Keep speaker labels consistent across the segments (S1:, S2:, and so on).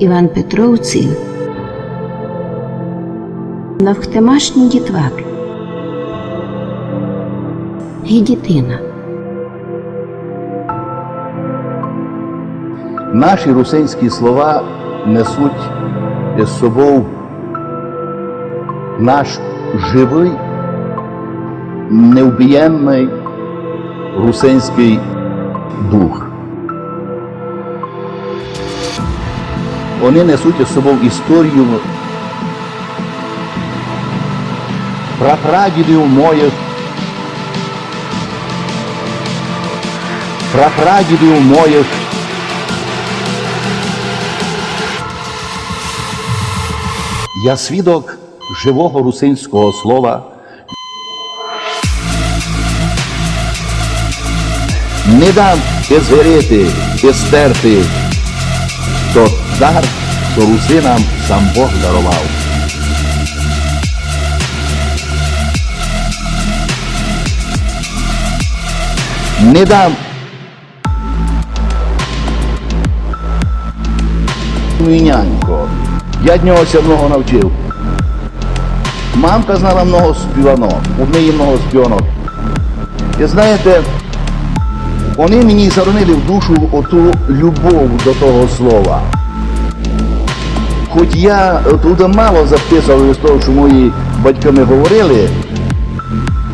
S1: Іван-Петровці навхтемашні дітваки і дитина.
S2: Наші русинські слова несуть із собою наш живий, невбієнний русинський дух. Вони несуть із собою історію прапрадідів моїх, Я свідок живого русинського слова. Не дам згоріти, стерти тот дар, що русинам сам Бог дарував. Не дам мій нянько. Я від нього ся много навчив. Мамка знала много співанок, у неї много співанок. І знаєте, вони мені заронили в душу оту любов до того слова. Хоч я туди мало записав з того, що мої батьками говорили,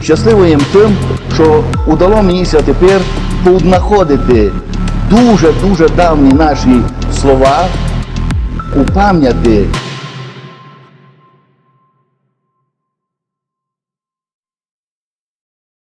S2: щасливий їм тим, що удало мені тепер знаходити дуже-дуже давні наші слова у пам'яті